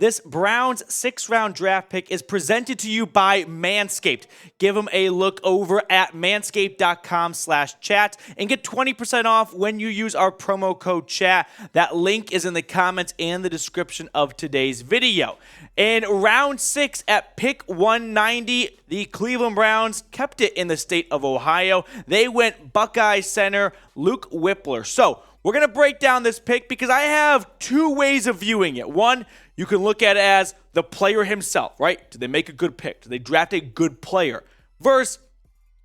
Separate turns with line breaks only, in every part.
This Browns 6th-round draft pick is presented to you by Manscaped. Give them a look over at manscaped.com/chat and get 20% off when you use our promo code chat. That link is in the comments and the description of today's video. In round 6 at pick 190, the Cleveland Browns kept it in the state of Ohio. They went Buckeye center Luke Wypler. So we're going to break down this pick because I have two ways of viewing it. One, you can look at it as the player himself, right? Did they make a good pick? Did they draft a good player? Versus,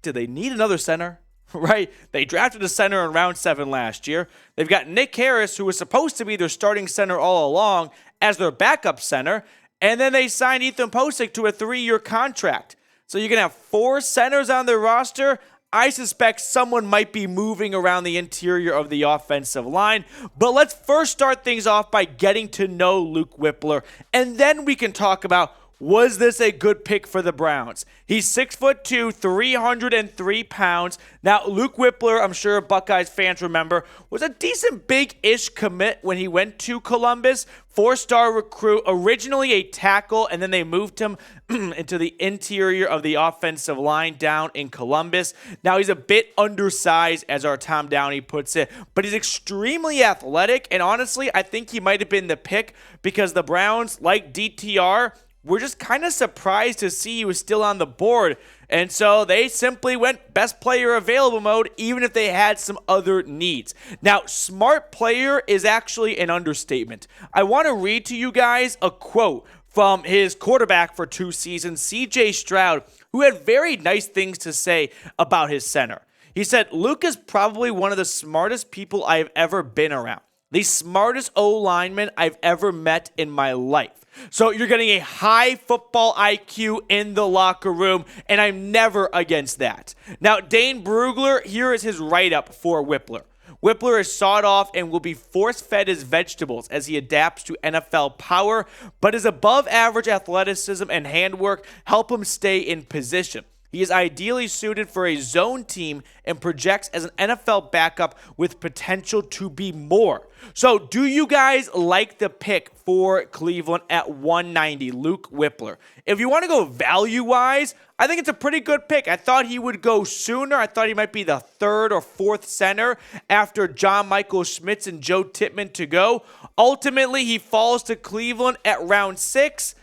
did they need another center? Right? They drafted a center in round 7 last year. They've got Nick Harris, who was supposed to be their starting center all along, as their backup center. And then they signed Ethan Posick to a 3-year contract. So you're going to have 4 centers on their roster. I suspect someone might be moving around the interior of the offensive line. But let's first start things off by getting to know Luke Wypler. And then we can talk about, was this a good pick for the Browns? He's 6'2", 303 pounds. Now, Luke Wypler, I'm sure Buckeyes fans remember, was a decent big-ish commit when he went to Columbus. 4-star recruit, originally a tackle, and then they moved him into the interior of the offensive line down in Columbus. Now, he's a bit undersized, as our Tom Downey puts it, but he's extremely athletic, and honestly, I think he might have been the pick because the Browns, like DTR, we're just kind of surprised to see he was still on the board. And so they simply went best player available mode, even if they had some other needs. Now, smart player is actually an understatement. I want to read to you guys a quote from his quarterback for 2 seasons, C.J. Stroud, who had very nice things to say about his center. He said, "Luke is probably one of the smartest people I have ever been around. The smartest O-lineman I've ever met in my life." So you're getting a high football IQ in the locker room, and I'm never against that. Now, Dane Brugler, here is his write-up for Wypler. Wypler is sawed off and will be force-fed his vegetables as he adapts to NFL power, but his above-average athleticism and handwork help him stay in position. He is ideally suited for a zone team and projects as an NFL backup with potential to be more. So do you guys like the pick for Cleveland at 190, Luke Wypler? If you want to go value-wise, I think it's a pretty good pick. I thought he would go sooner. I thought he might be the 3rd or 4th center after John Michael Schmitz and Joe Tippmann to go. Ultimately, he falls to Cleveland at round 6.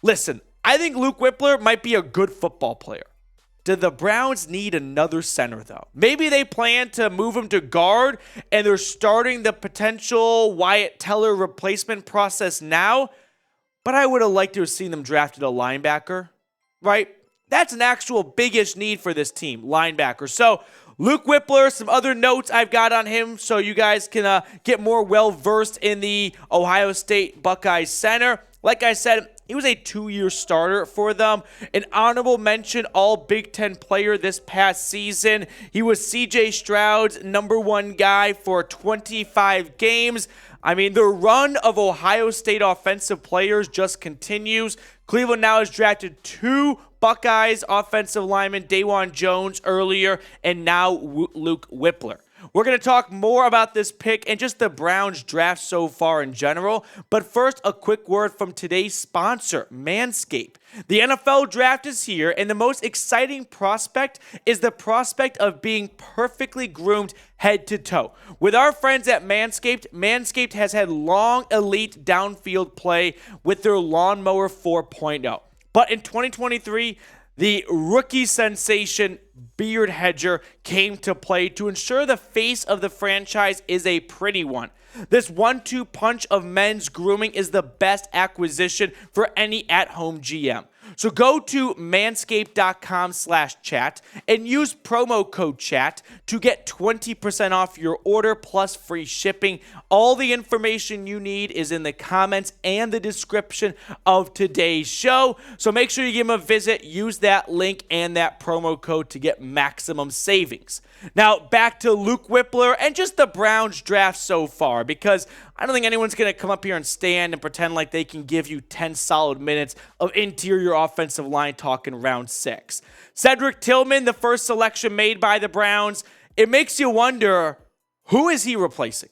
Listen, I think Luke Wypler might be a good football player. Do the Browns need another center, though? Maybe they plan to move him to guard, and they're starting the potential Wyatt Teller replacement process now. But I would have liked to have seen them drafted a linebacker, right? That's an actual biggish need for this team, linebacker. So Luke Wypler, some other notes I've got on him so you guys can get more well-versed in the Ohio State Buckeyes center. Like I said, he was a 2-year starter for them. An honorable mention, all Big Ten player this past season. He was C.J. Stroud's #1 guy for 25 games. I mean, the run of Ohio State offensive players just continues. Cleveland now has drafted 2 Buckeyes offensive linemen, Dawan Jones earlier, and now Luke Wypler. We're going to talk more about this pick and just the Browns draft so far in general. But first, a quick word from today's sponsor, Manscaped. The NFL draft is here, and the most exciting prospect is the prospect of being perfectly groomed head to toe. With our friends at Manscaped, Manscaped has had long elite downfield play with their Lawnmower 4.0. But in 2023, the rookie sensation beard hedger came to play to ensure the face of the franchise is a pretty one. This 1-2 punch of men's grooming is the best acquisition for any at-home GM. So go to manscaped.com/chat and use promo code chat to get 20% off your order plus free shipping. All the information you need is in the comments and the description of today's show. So make sure you give them a visit, use that link and that promo code to get maximum savings. Now back to Luke Wypler and just the Browns draft so far, because I don't think anyone's going to come up here and stand and pretend like they can give you 10 solid minutes of interior offensive line talk in round 6. Cedric Tillman, the first selection made by the Browns. It makes you wonder, who is he replacing?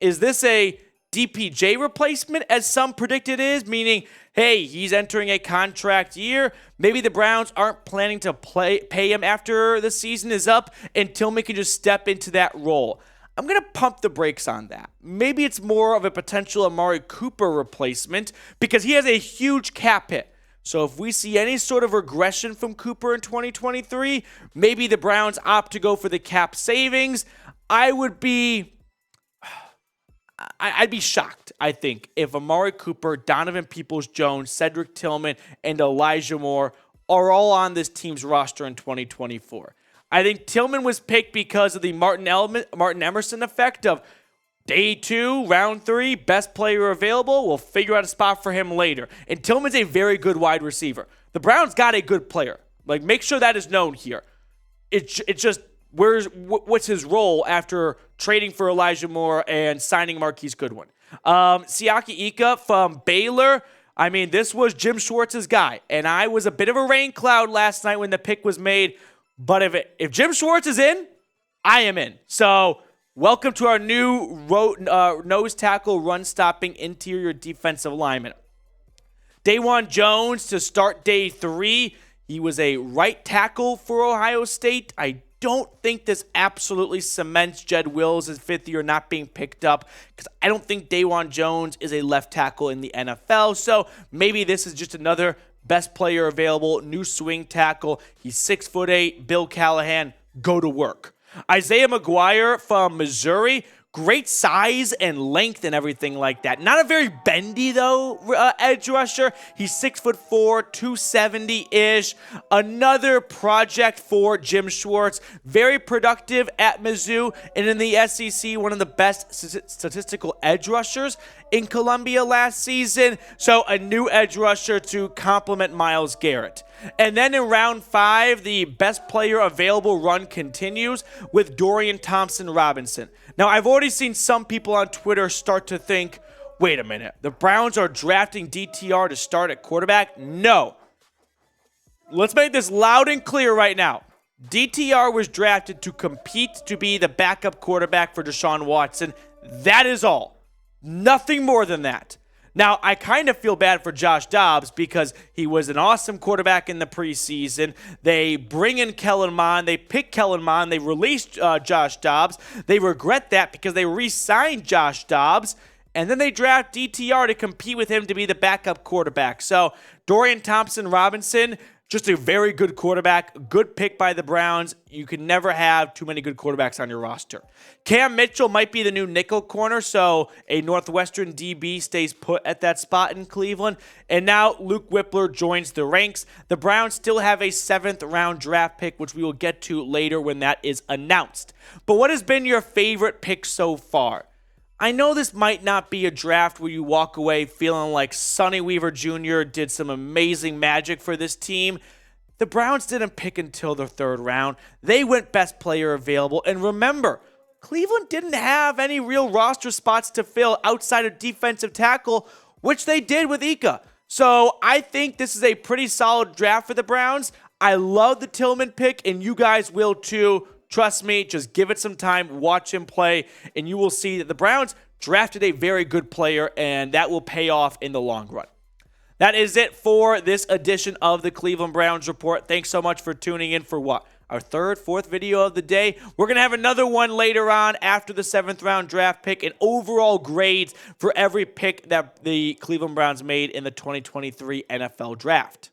Is this a DPJ replacement, as some predicted is, meaning, hey, he's entering a contract year. Maybe the Browns aren't planning to pay him after the season is up, and Tillman can just step into that role. I'm going to pump the brakes on that. Maybe it's more of a potential Amari Cooper replacement because he has a huge cap hit. So if we see any sort of regression from Cooper in 2023, maybe the Browns opt to go for the cap savings. I'd be shocked, I think, if Amari Cooper, Donovan Peoples-Jones, Cedric Tillman, and Elijah Moore are all on this team's roster in 2024. I think Tillman was picked because of the Martin Emerson effect of day 2, round 3, best player available. We'll figure out a spot for him later. And Tillman's a very good wide receiver. The Browns got a good player. Like, make sure that is known here. It's just, what's his role after trading for Elijah Moore and signing Marquise Goodwin? Siaki Ika from Baylor. I mean, this was Jim Schwartz's guy. And I was a bit of a rain cloud last night when the pick was made. But if Jim Schwartz is in, I am in. So welcome to our new nose tackle, run-stopping interior defensive lineman. Dawan Jones to start day 3. He was a right tackle for Ohio State. I don't think this absolutely cements Jed Wills' 5th year not being picked up because I don't think Dawan Jones is a left tackle in the NFL. So maybe this is just another best player available, new swing tackle. He's 6'8", Bill Callahan, go to work. Isaiah McGuire from Missouri, great size and length and everything like that. Not a very bendy, though, edge rusher. He's 6'4", 270-ish. Another project for Jim Schwartz. Very productive at Mizzou. And in the SEC, one of the best statistical edge rushers in Columbia last season. So a new edge rusher to complement Myles Garrett. And then in round 5, the best player available run continues with Dorian Thompson-Robinson. Now, I've already seen some people on Twitter start to think, wait a minute, the Browns are drafting DTR to start at quarterback? No. Let's make this loud and clear right now. DTR was drafted to compete to be the backup quarterback for Deshaun Watson. That is all. Nothing more than that. Now, I kind of feel bad for Josh Dobbs because he was an awesome quarterback in the preseason. They bring in Kellen Mond. They pick Kellen Mond. They released Josh Dobbs. They regret that because they re-signed Josh Dobbs. And then they draft DTR to compete with him to be the backup quarterback. So Dorian Thompson-Robinson, just a very good quarterback, good pick by the Browns. You can never have too many good quarterbacks on your roster. Cam Mitchell might be the new nickel corner, so a Northwestern DB stays put at that spot in Cleveland. And now Luke Wypler joins the ranks. The Browns still have a 7th-round draft pick, which we will get to later when that is announced. But what has been your favorite pick so far? I know this might not be a draft where you walk away feeling like Sonny Weaver Jr. did some amazing magic for this team. The Browns didn't pick until the 3rd round. They went best player available. And remember, Cleveland didn't have any real roster spots to fill outside of defensive tackle, which they did with Ika. So I think this is a pretty solid draft for the Browns. I love the Tillman pick, and you guys will too. Trust me, just give it some time, watch him play, and you will see that the Browns drafted a very good player, and that will pay off in the long run. That is it for this edition of the Cleveland Browns Report. Thanks so much for tuning in for what? Our 3rd, 4th video of the day. We're going to have another one later on after the 7th-round draft pick and overall grades for every pick that the Cleveland Browns made in the 2023 NFL Draft.